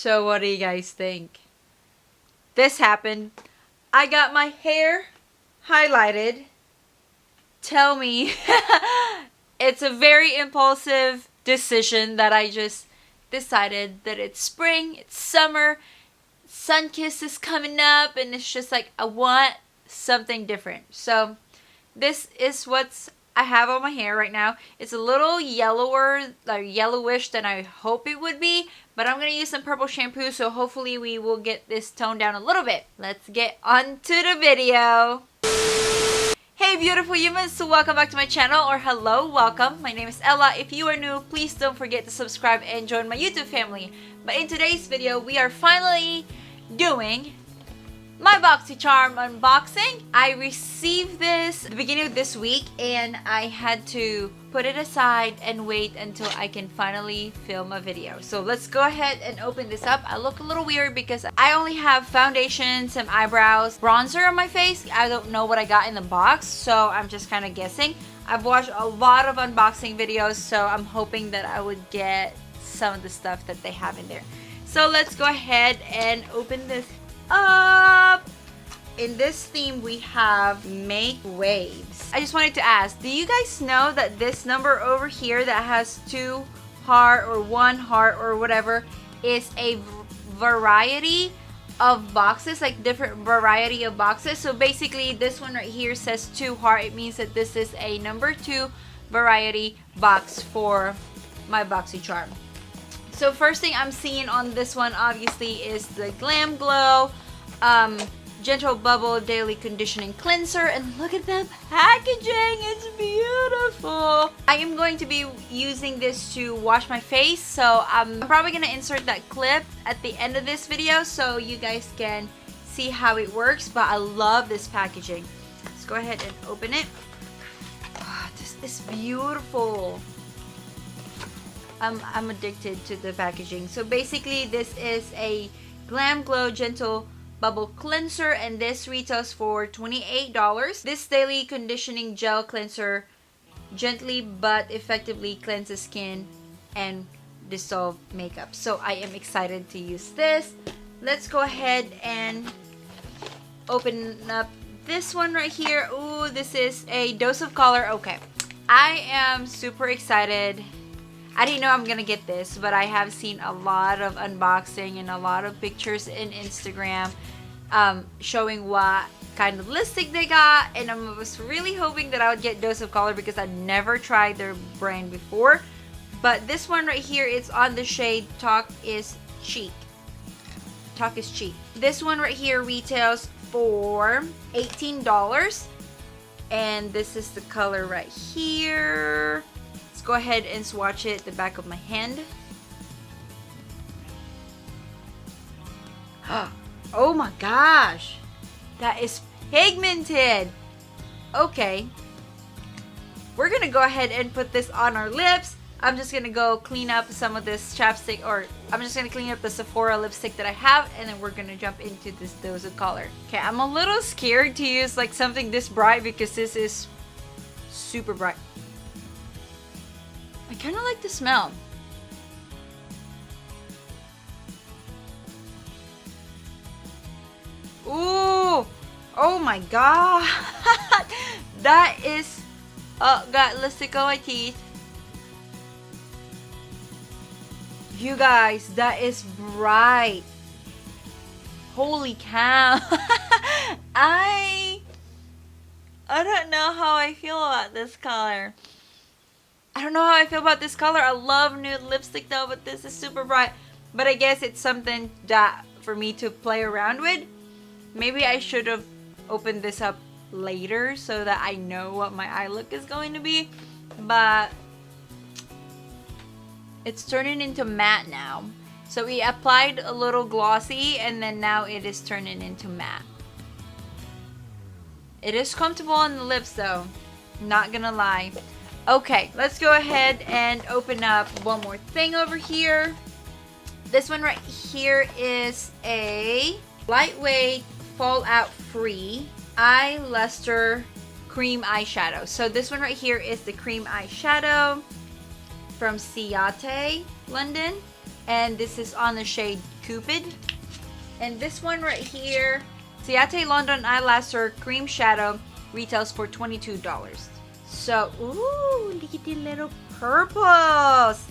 So what do you guys think? This happened. I got my hair highlighted. Tell me. It's a very impulsive decision that I just decided that it's spring, it's summer, sun kiss is coming up, and it's just like I want something different. So this is what's I have on my hair right now. It's a little yellower, like yellowish than I hope it would be, but I'm going to use some purple shampoo, so hopefully we will get this toned down a little bit. Let's get on to the video. Hey beautiful humans, so welcome back to my channel, or hello, welcome. My name is Ella. If you are new, please don't forget to subscribe and join my YouTube family. But in today's video, we are finally doing my BOXYCHARM unboxing. I received this at the beginning of this week and I had to put it aside and wait until I can finally film a video. So let's go ahead and open this up. I look a little weird because I only have foundation, some eyebrows, bronzer on my face. I don't know what I got in the box, so I'm just kind of guessing. I've watched a lot of unboxing videos, so I'm hoping that I would get some of the stuff that they have in there. So let's go ahead and open this up. In this theme we have Make Waves. I just wanted to ask, do you guys know that this number over here that has 2 heart or 1 heart or whatever is a variety of boxes, like different variety of boxes? So basically this one right here says 2 heart. It means that this is a number 2 variety box for my BOXYCHARM. So first thing I'm seeing on this one obviously is the Glam Glow Gentle Bubble Daily Conditioning Cleanser, and look at the packaging, it's beautiful. I am going to be using this to wash my face, so I'm probably going to insert that clip at the end of this video so you guys can see how it works, but I love this packaging. Let's go ahead and open it. Oh, this is beautiful. I'm addicted to the packaging. So basically this is a Glam Glow Gentle Bubble Cleanser, and this retails for $28. This daily conditioning gel cleanser gently but effectively cleanses skin and dissolve makeup. So I am excited to use this. Let's go ahead and open up this one right here. Ooh, this is a dose of color. Okay, I am super excited. I didn't know I'm gonna get this, but I have seen a lot of unboxing and a lot of pictures in Instagram showing what kind of lipstick they got, and I was really hoping that I would get Dose of Color because I'd never tried their brand before. But this one right here, it's on the shade Talk is Cheek. Talk is Cheek. This one right here retails for $18, and this is the color right here. Go ahead and swatch it at the back of my hand. Oh my gosh, that is pigmented. Okay, we're gonna go ahead and put this on our lips. I'm just gonna go clean up some of this chapstick, or I'm just gonna clean up the Sephora lipstick that I have, and then we're gonna jump into this Dose of Color. Okay, I'm a little scared to use like something this bright because this is super bright. I kind of like the smell. Ooh, oh my god. That is, oh, got lipstick on my teeth. You guys, that is bright. Holy cow. I don't know how I feel about this color. I don't know how I feel about this color. I love nude lipstick though, but this is super bright. But I guess it's something that for me to play around with. Maybe I should have opened this up later so that I know what my eye look is going to be. But it's turning into matte now. So we applied a little glossy and then now it is turning into matte. It is comfortable on the lips though, not gonna lie. Okay, let's go ahead and open up one more thing over here. This one right here is a lightweight, fallout free eye luster cream eyeshadow. So this one right here is the cream eyeshadow from Ciate, London. And this is on the shade Cupid. And this one right here, Ciate London Eyelaster Cream Shadow, retails for $22. So, ooh, look at the little purples.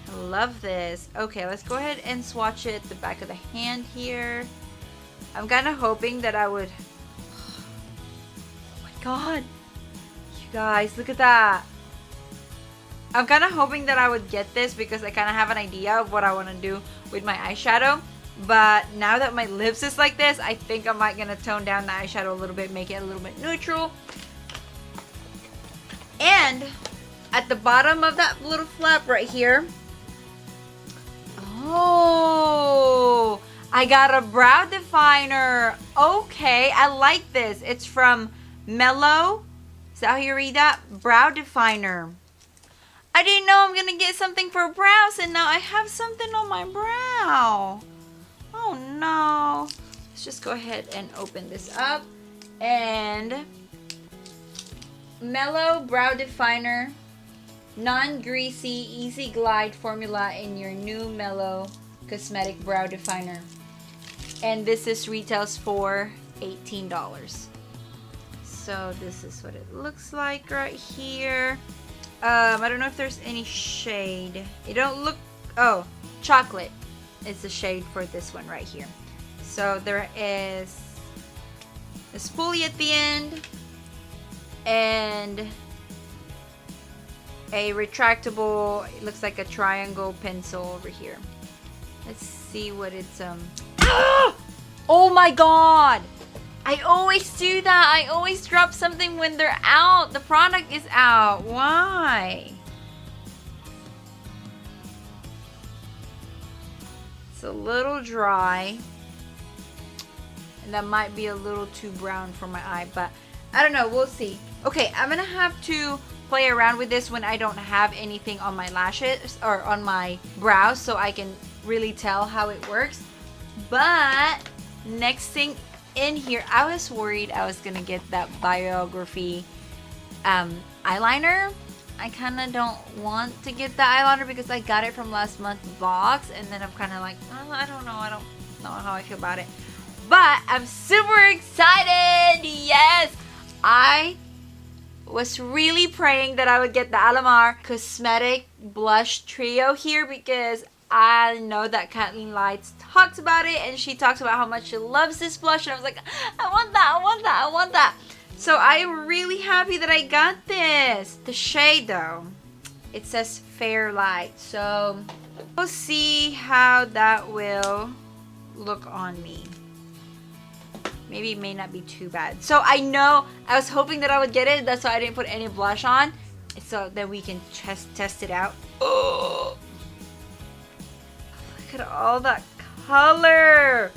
I love this. Okay, let's go ahead and swatch it the back of the hand here. I'm kind of hoping that I would... Oh my god. You guys, look at that. I'm kind of hoping that I would get this because I kind of have an idea of what I want to do with my eyeshadow. But now that my lips is like this, I think I might gonna tone down the eyeshadow a little bit, make it a little bit neutral. And at the bottom of that little flap right here, oh, I got a brow definer. Okay, I like this. It's from Mellow. Is that how you read that? Brow definer. I didn't know I'm gonna get something for brows, and now I have something on my brow. Oh no. Let's just go ahead and open this up. And Mellow Brow Definer, non-greasy, easy glide formula in your new Mellow Cosmetic Brow Definer. And this is retails for $18. So this is what it looks like right here. I don't know if there's any shade. It don't look... Oh, chocolate is the shade for this one right here. So there is a spoolie at the end and a retractable, it looks like a triangle pencil over here. Let's see what it's Ah! Oh my god! I always do that. I always drop something when they're out. The product is out. Why? It's a little dry. And that might be a little too brown for my eye, but I don't know. We'll see. Okay, I'm gonna have to play around with this when I don't have anything on my lashes or on my brows so I can really tell how it works. But next thing in here, I was worried I was gonna get that Biography eyeliner. I kind of don't want to get the eyeliner because I got it from last month's box, and then I'm kind of like, oh, I don't know how I feel about it. But I'm super excited. Yes, I was really praying that I would get the Alamar Cosmetic Blush Trio here because I know that Kathleen Lights talks about it, and she talks about how much she loves this blush, and I was like, I want that, I want that, I want that. So I'm really happy that I got this. The shade though, it says Fair Light, so we'll see how that will look on me. Maybe it may not be too bad. So I know, I was hoping that I would get it, that's why I didn't put any blush on, so that we can test it out. Oh! Look at all that color.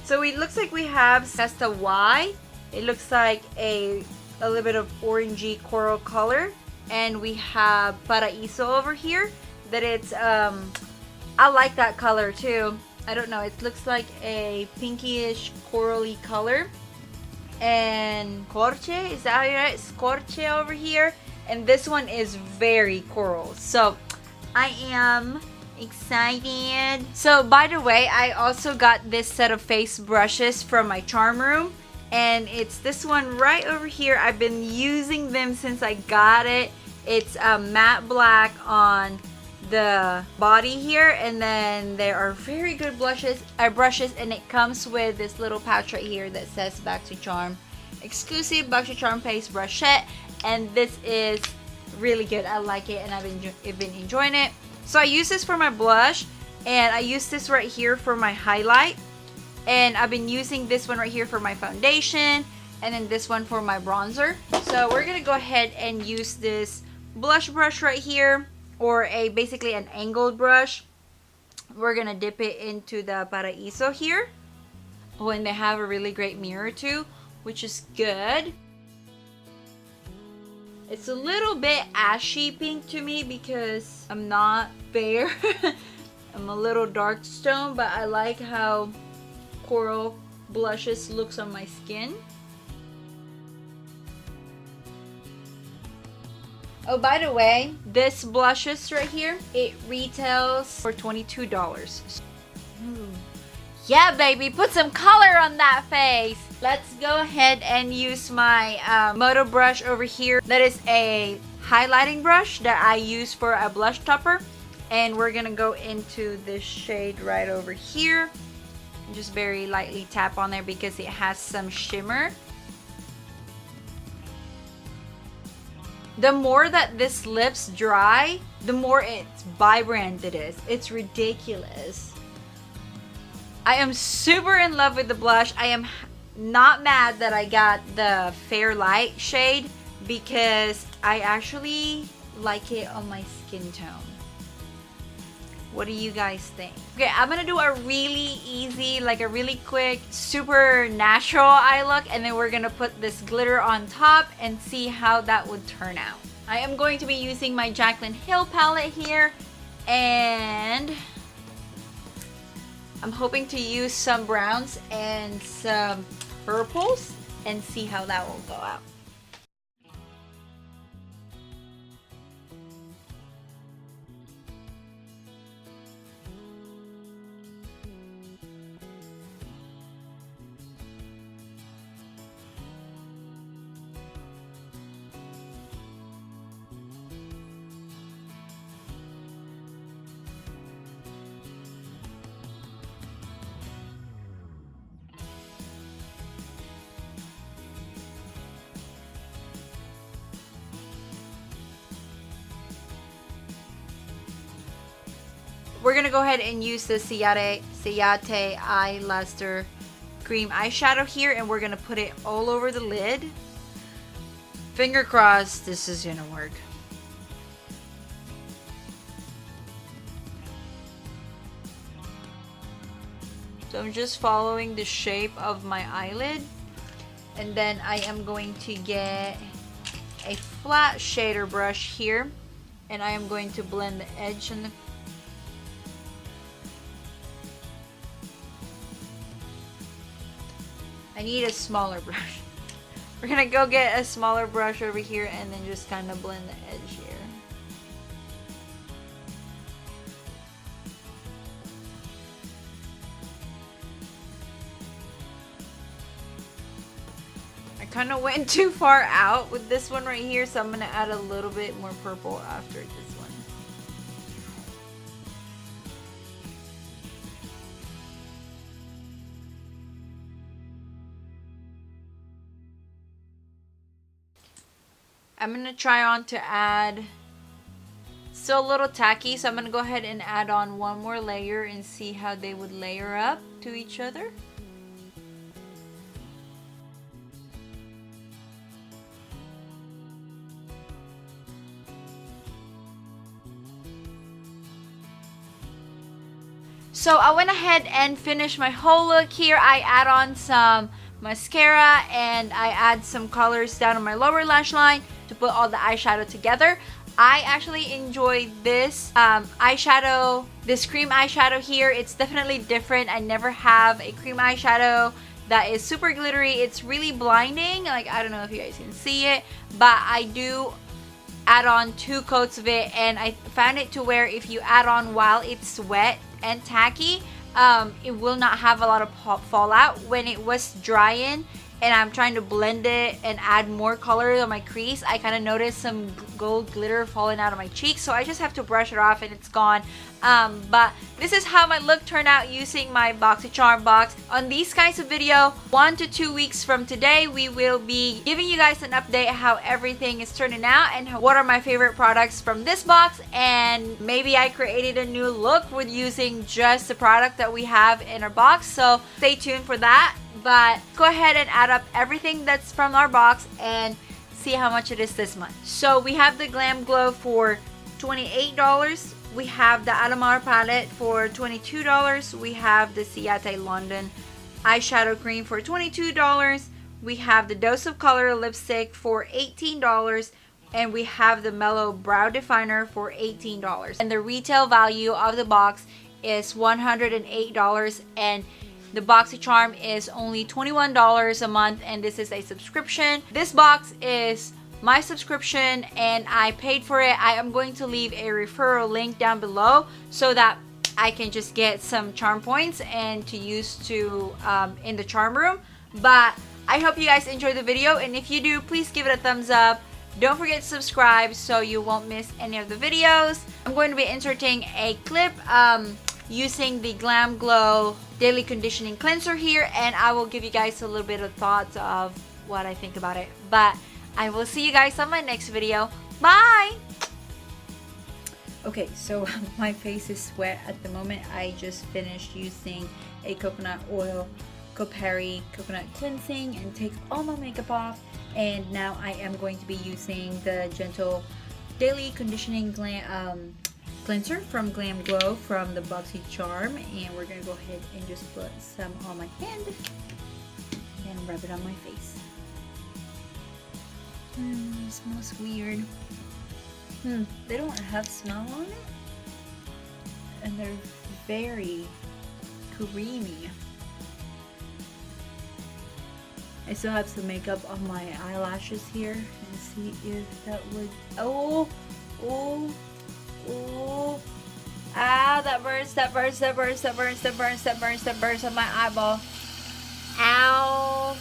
So it looks like we have Sesta Y. It looks like a little bit of orangey coral color. And we have Paraíso over here. That it's, I like that color too. I don't know, it looks like a pinkish corally color. And Corche, is that how you write it? Scorche over here. And this one is very coral. So I am excited. So by the way, I also got this set of face brushes from my charm room, and it's this one right over here. I've been using them since I got it. It's matte black on the body here, and then there are very good brushes, and it comes with this little pouch right here that says BOXYCHARM exclusive BOXYCHARM face brushette, and this is really good. I like it, and I've been enjoying it. So I use this for my blush, and I use this right here for my highlight, and I've been using this one right here for my foundation, and then this one for my bronzer. So we're gonna go ahead and use this blush brush right here, or basically an angled brush. We're gonna dip it into the Paraíso here. Oh, and they have a really great mirror too, which is good. It's a little bit ashy pink to me because I'm not fair. I'm a little dark stone, but I like how coral blushes looks on my skin. Oh, by the way, this blushes right here, it retails for $22. Ooh. Yeah, baby, put some color on that face. Let's go ahead and use my Moto brush over here. That is a highlighting brush that I use for a blush topper. And we're gonna go into this shade right over here. Just very lightly tap on there because it has some shimmer. The more that this lips dry, the more it's vibrant it is. It's ridiculous. I am super in love with the blush. I am not mad that I got the Fair Light shade because I actually like it on my skin tone. What do you guys think? Okay, I'm gonna do a really easy, like a really quick, super natural eye look, and then we're gonna put this glitter on top and see how that would turn out. I am going to be using my Jaclyn Hill palette here, and I'm hoping to use some browns and some purples and see how that will go out. We're gonna go ahead and use the Ciate Eye Luster Cream eyeshadow here, and we're gonna put it all over the lid. Finger crossed this is gonna work. So I'm just following the shape of my eyelid, and then I am going to get a flat shader brush here, and I am going to blend the edge and the I need a smaller brush. We're gonna go get a smaller brush over here and then just kind of blend the edge here. I kind of went too far out with this one right here, so I'm gonna add a little bit more purple after this one. I'm gonna try on to add, still a little tacky, so I'm gonna go ahead and add on one more layer and see how they would layer up to each other. So I went ahead and finished my whole look here. I add on some mascara and I add some colors down on my lower lash line to put all the eyeshadow together. I actually enjoy this eyeshadow, this cream eyeshadow here. It's definitely different. I never have a cream eyeshadow that is super glittery. It's really blinding. Like, I don't know if you guys can see it, but I do add on 2 coats of it, and I found it to where if you add on while it's wet and tacky, it will not have a lot of fallout. When it was drying and I'm trying to blend it and add more color on my crease, I kind of noticed some gold glitter falling out of my cheeks, so I just have to brush it off and it's gone. But this is how my look turned out using my BOXYCHARM box. On these kinds of video, 1 to 2 weeks from today, we will be giving you guys an update how everything is turning out and what are my favorite products from this box, and maybe I created a new look with using just the product that we have in our box, so stay tuned for that. But go ahead and add up everything that's from our box and see how much it is this month. So we have the Glam Glow for $28. We have the Alamar palette for $22. We have the Ciate London eyeshadow cream for $22. We have the Dose of Color lipstick for $18. And we have the Mellow Brow Definer for $18. And the retail value of the box is $108, and the BOXYCHARM is only $21 a month, and this is a subscription. This box is my subscription and I paid for it, I am going to leave a referral link down below so that I can just get some charm points and to use to in the charm room. But I hope you guys enjoyed the video, and if you do, please give it a thumbs up. Don't forget to subscribe so you won't miss any of the videos. I'm going to be inserting a clip using the Glam Glow Daily Conditioning Cleanser here, and I will give you guys a little bit of thoughts of what I think about it. But I will see you guys on my next video. Bye! Okay, so my face is wet at the moment. I just finished using a coconut oil Kopari coconut cleansing and takes all my makeup off, and now I am going to be using the gentle daily conditioning cleanser from Glam Glow from the BOXYCHARM, and we're gonna go ahead and just put some on my hand and rub it on my face. It smells weird. They don't have smell on it, and they're very creamy. I still have some makeup on my eyelashes here, and see if that would. Oh, ah, that burns on my eyeball. Ow.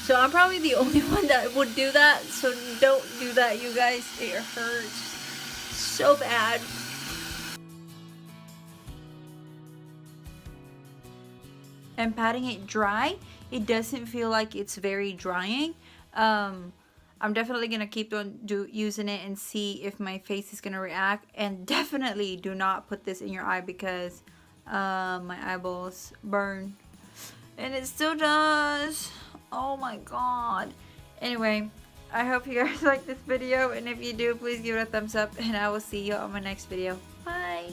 So I'm probably the only one that would do that, so don't do that, you guys. It hurts so bad. And patting it dry, it doesn't feel like it's very drying. I'm definitely gonna keep on using it and see if my face is gonna react. And definitely do not put this in your eye because my eyeballs burn, and it still does. Oh my god. Anyway, I hope you guys like this video, and if you do, please give it a thumbs up, and I will see you on my next video. Bye.